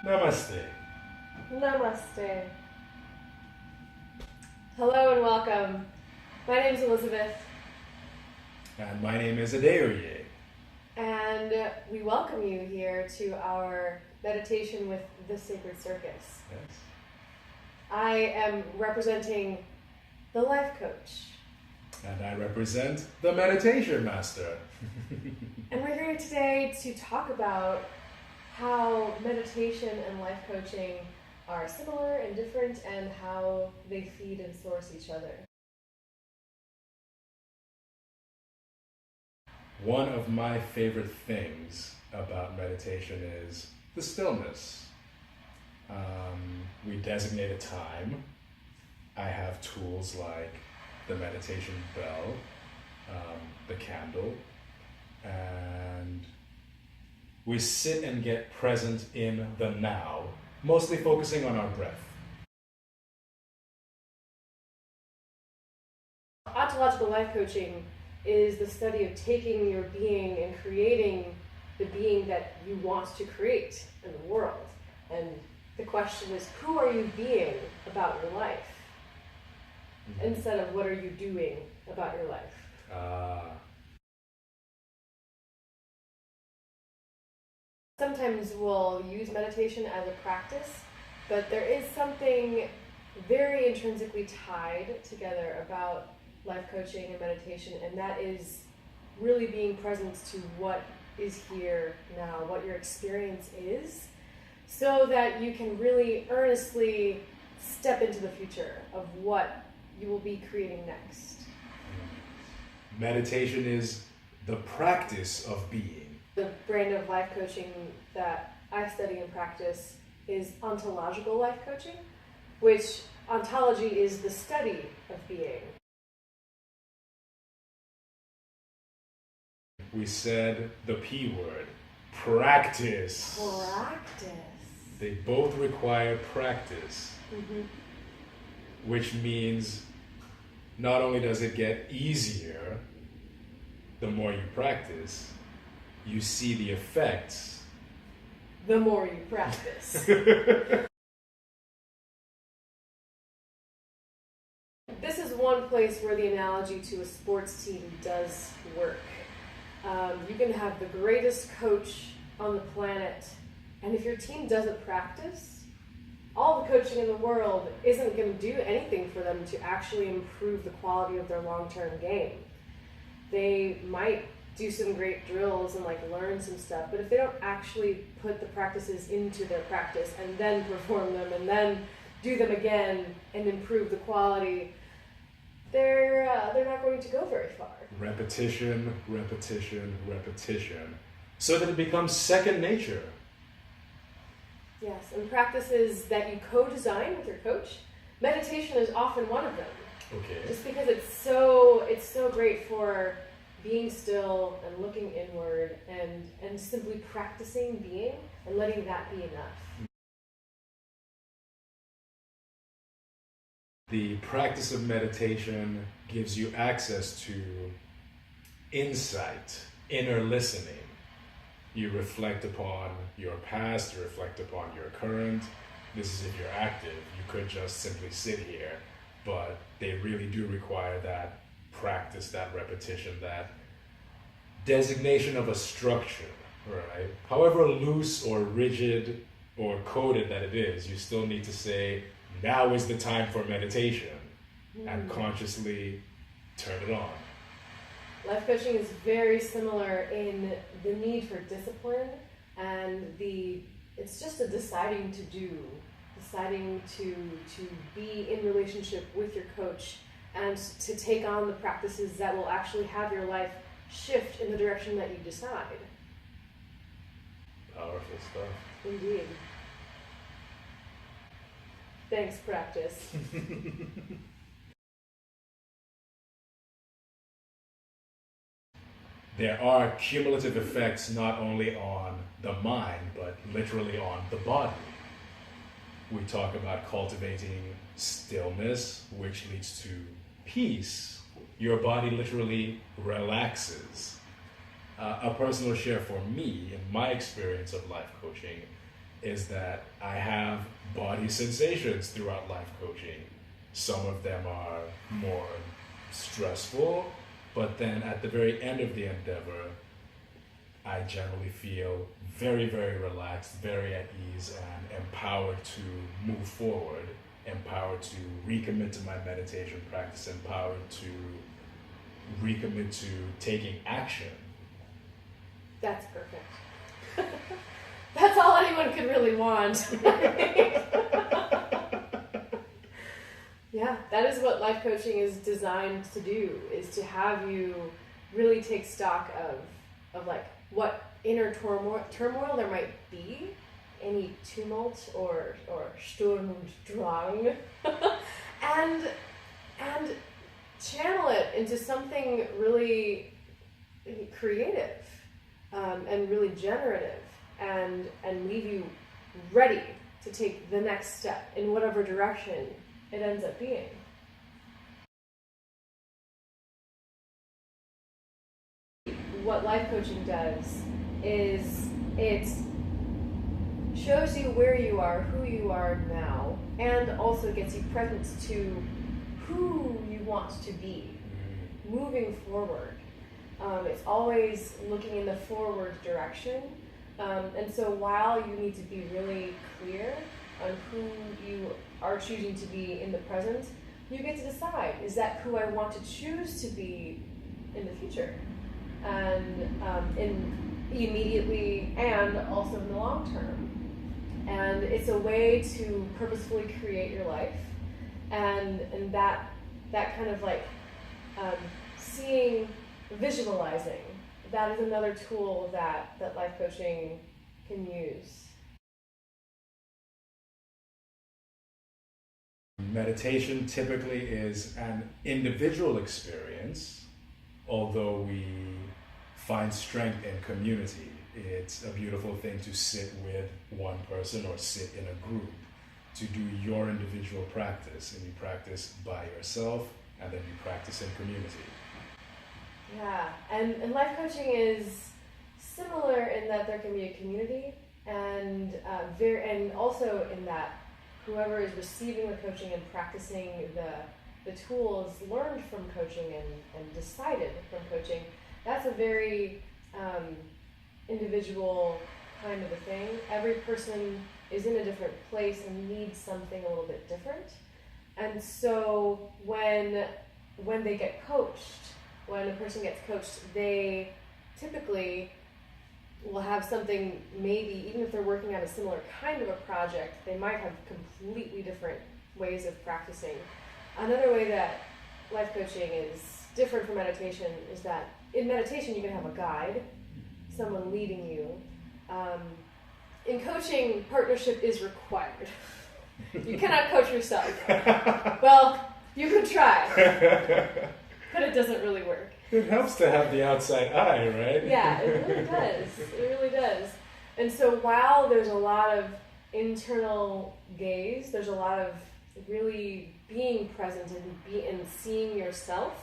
Namaste. Namaste. Hello and welcome. My name is Elizabeth, And my name is Adeoye. and we welcome you here to our meditation with the Sacred Circus. Yes. I am representing the life coach, And I represent the meditation master. and we're here today to talk about how meditation and life coaching are similar and different, and how they feed and source each other. One of my favorite things about meditation is the stillness. We designate a time. I have tools like the meditation bell, the candle, and we sit and get present in the now, mostly focusing on our breath. Ontological life coaching is the study of taking your being and creating the being that you want to create in the world. And the question is, who are you being about your life? Instead of what are you doing about your life? Sometimes we'll use meditation as a practice, but there is something very intrinsically tied together about life coaching and meditation, and that is really being present to what is here now, what your experience is, so that you can really earnestly step into the future of what you will be creating next. Meditation is the practice of being. The brand of life coaching that I study and practice is ontological life coaching, which ontology is the study of being. We said the P word, practice. Practice. They both require practice, which means not only does it get easier the more you practice, you see the effects. The more you practice. This is one place where the analogy to a sports team does work. You can have the greatest coach on the planet, and if your team doesn't practice, all the coaching in the world isn't going to do anything for them to actually improve the quality of their long-term game. They might do some great drills and learn some stuff, but if they don't actually put the practices into their practice and then perform them and then do them again and improve the quality, they're not going to go very far. Repetition, repetition, repetition, so that it becomes second nature. Yes, and practices that you co-design with your coach, meditation is often one of them. Okay. Just because it's so great for being still and looking inward and simply practicing being and letting that be enough. The practice of meditation gives you access to insight, inner listening. You reflect upon your past, you reflect upon your current. This is if you're active. You could just simply sit here, but they really do require that practice, that repetition, that designation of a structure, right? However loose or rigid or coded that it is, you still need to say, now is the time for meditation, and consciously turn it on. Life coaching is very similar in the need for discipline, and it's just a deciding to do, deciding to be in relationship with your coach and to take on the practices that will actually have your life shift in the direction that you decide. Powerful stuff. Indeed. Thanks, practice. There are cumulative effects not only on the mind, but literally on the body. We talk about cultivating stillness, which leads to peace. Your body literally relaxes. A personal share for me, in my experience of life coaching, is that I have body sensations throughout life coaching. Some of them are more stressful, but then at the very end of the endeavor, I generally feel very, very relaxed, very at ease, and empowered to move forward, empowered to recommit to my meditation practice, empowered to recommit to taking action. That's perfect. That's all anyone could really want. Yeah, that is what life coaching is designed to do, is to have you really take stock of like what inner turmoil there might be, any tumult or Sturm und Drang, and channel it into something really creative, and really generative, and leave you ready to take the next step in whatever direction it ends up being. What life coaching does is it shows you where you are, who you are now, and also gets you present to who you want to be moving forward. It's always looking in the forward direction. And so while you need to be really clear on who you are choosing to be in the present, you get to decide, is that who I want to choose to be in the future? And immediately and also in the long term. And it's a way to purposefully create your life. And that kind of like seeing, visualizing, that is another tool that life coaching can use. Meditation typically is an individual experience, although we find strength in community. It's a beautiful thing to sit with one person or sit in a group to do your individual practice, and you practice by yourself and then you practice in community. Yeah, and life coaching is similar in that there can be a community, and also in that whoever is receiving the coaching and practicing the tools learned from coaching and decided from coaching, that's a very individual kind of a thing. Every person is in a different place and needs something a little bit different. And so when they get coached, when a person gets coached, they typically will have something, maybe even if they're working on a similar kind of a project, they might have completely different ways of practicing. Another way that life coaching is different from meditation is that in meditation you can have a guide, someone leading you. In coaching, partnership is required. You cannot coach yourself. Well, you could try, but it doesn't really work. It helps to have the outside eye, right? Yeah, it really does. It really does. And so while there's a lot of internal gaze, there's a lot of really being present and seeing yourself,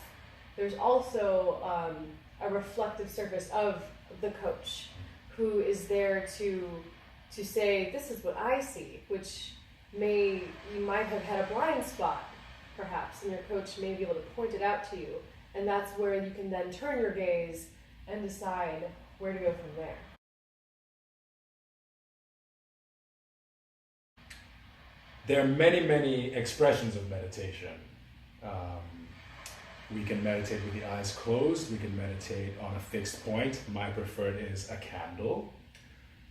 there's also a reflective surface of the coach who is there to say, this is what I see, which you might have had a blind spot, perhaps, and your coach may be able to point it out to you. And that's where you can then turn your gaze and decide where to go from there. There are many, many expressions of meditation. We can meditate with the eyes closed. We can meditate on a fixed point. My preferred is a candle.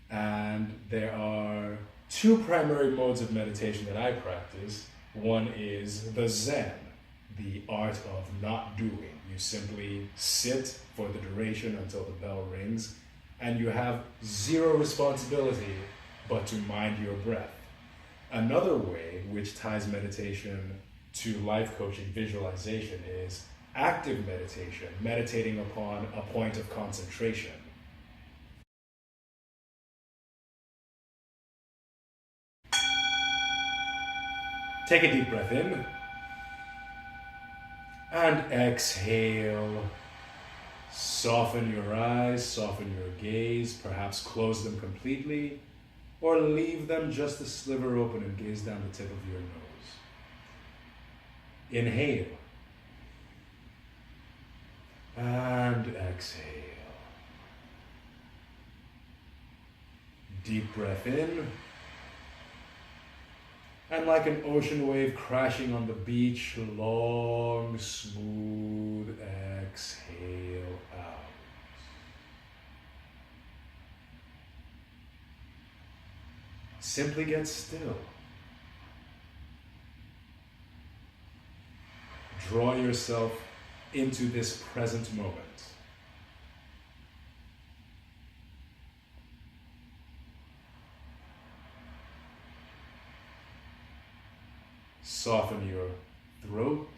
And there are two primary modes of meditation that I practice. One is the Zen, the art of not doing. You simply sit for the duration until the bell rings, and you have zero responsibility but to mind your breath. Another way, which ties meditation to life coaching visualization, is active meditation, meditating upon a point of concentration. Take a deep breath in and exhale. Soften your eyes, soften your gaze, perhaps close them completely, or leave them just a sliver open and gaze down the tip of your nose. Inhale. And exhale. Deep breath in. And like an ocean wave crashing on the beach, long, smooth exhale out. Simply get still. Draw yourself into this present moment. Soften your throat.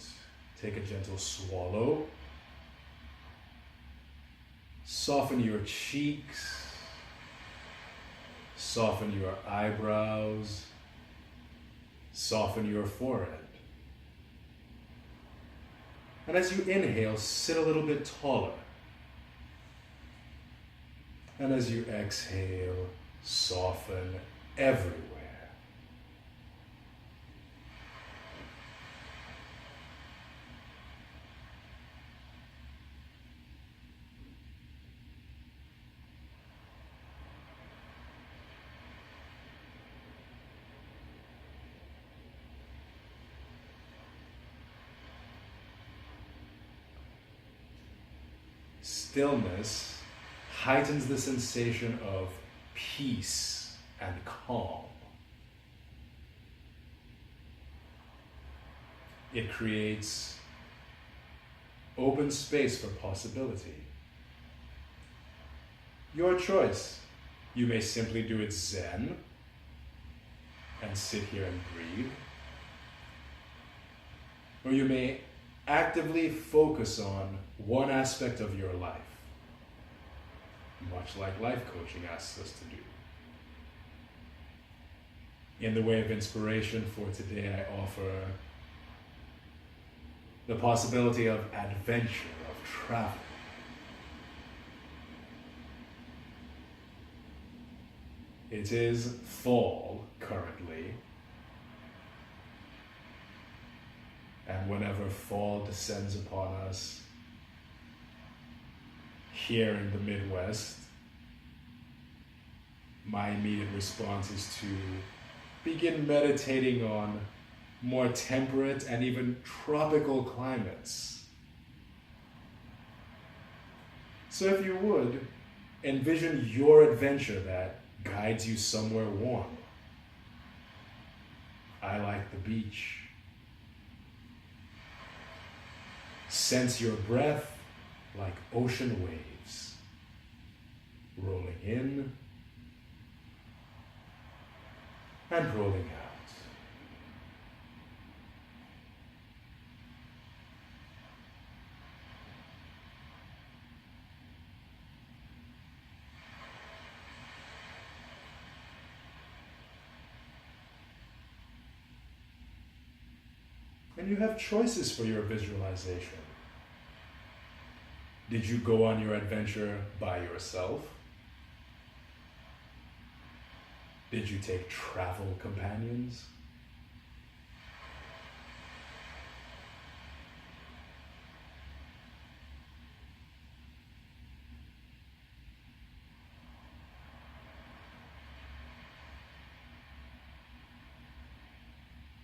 Take a gentle swallow. Soften your cheeks. Soften your eyebrows. Soften your forehead. And as you inhale, sit a little bit taller. And as you exhale, soften everywhere. Stillness heightens the sensation of peace and calm. It creates open space for possibility. Your choice. You may simply do it Zen and sit here and breathe. Or you may actively focus on one aspect of your life, much like life coaching asks us to do. In the way of inspiration for today, I offer the possibility of adventure, of travel. It is fall currently, and whenever fall descends upon us here in the Midwest, my immediate response is to begin meditating on more temperate and even tropical climates. So if you would, envision your adventure that guides you somewhere warm. I like the beach. Sense your breath like ocean waves, rolling in and rolling out. And you have choices for your visualization. Did you go on your adventure by yourself? Did you take travel companions?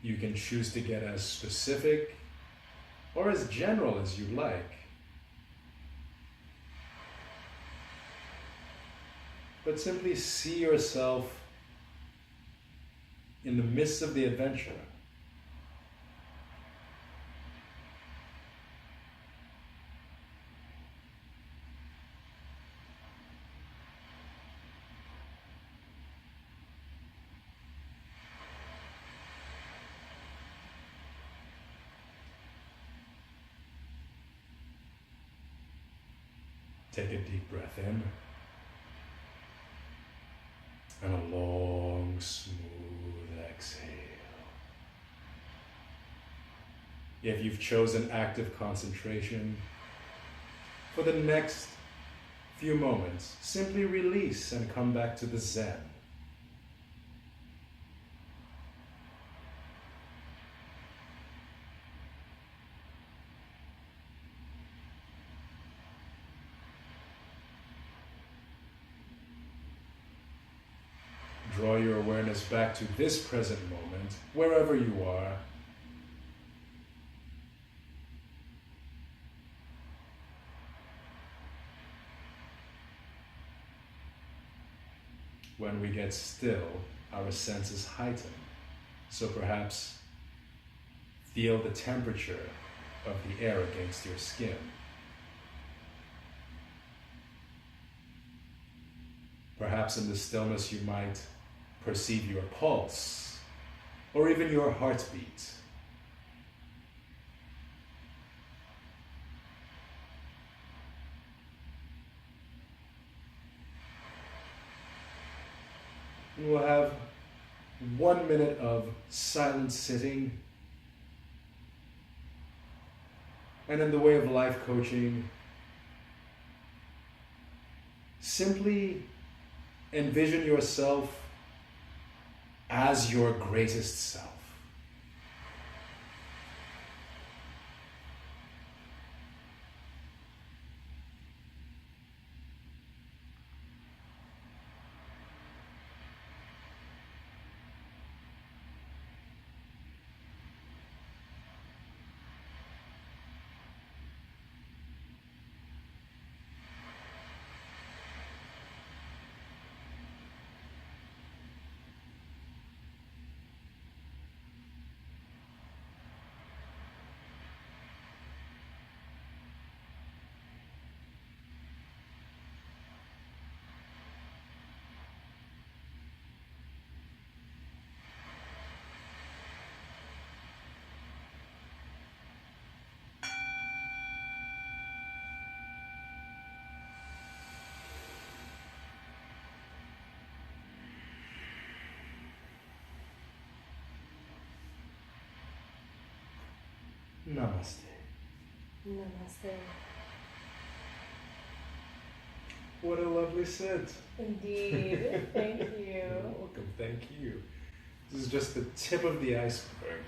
You can choose to get as specific or as general as you like. But simply see yourself in the midst of the adventure. Take a deep breath in. And a long, smooth exhale. If you've chosen active concentration, for the next few moments, simply release and come back to the Zen. draw your awareness back to this present moment, wherever you are. When we get still, our senses heighten. So perhaps feel the temperature of the air against your skin. Perhaps in the stillness you might perceive your pulse or even your heartbeat. And we'll have 1 minute of silent sitting. And in the way of life coaching, simply envision yourself as your greatest self. Namaste. Namaste. What a lovely sit. Indeed. Thank you. You're welcome. Thank you. This is just the tip of the iceberg.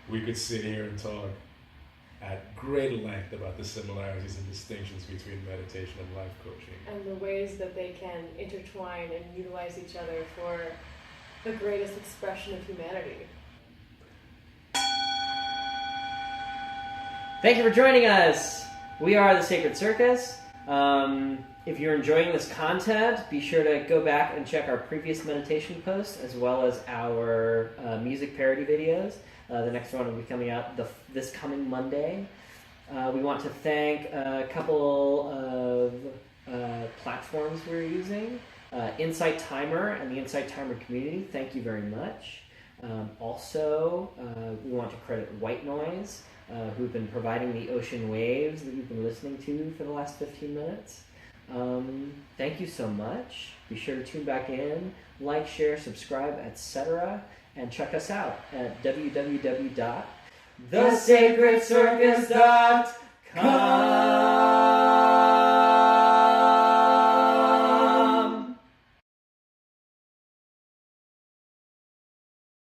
We could sit here and talk at great length about the similarities and distinctions between meditation and life coaching. And the ways that they can intertwine and utilize each other for the greatest expression of humanity. Thank you for joining us. We are the Sacred Circus. If you're enjoying this content, be sure to go back and check our previous meditation posts as well as our music parody videos. The next one will be coming out this coming Monday. We want to thank a couple of platforms we're using. Insight Timer and the Insight Timer community, thank you very much. Also, we want to credit White Noise, who've been providing the ocean waves that you've been listening to for the last 15 minutes. Thank you so much. Be sure to tune back in, like, share, subscribe, etc. And check us out at www.thesacredcircus.com.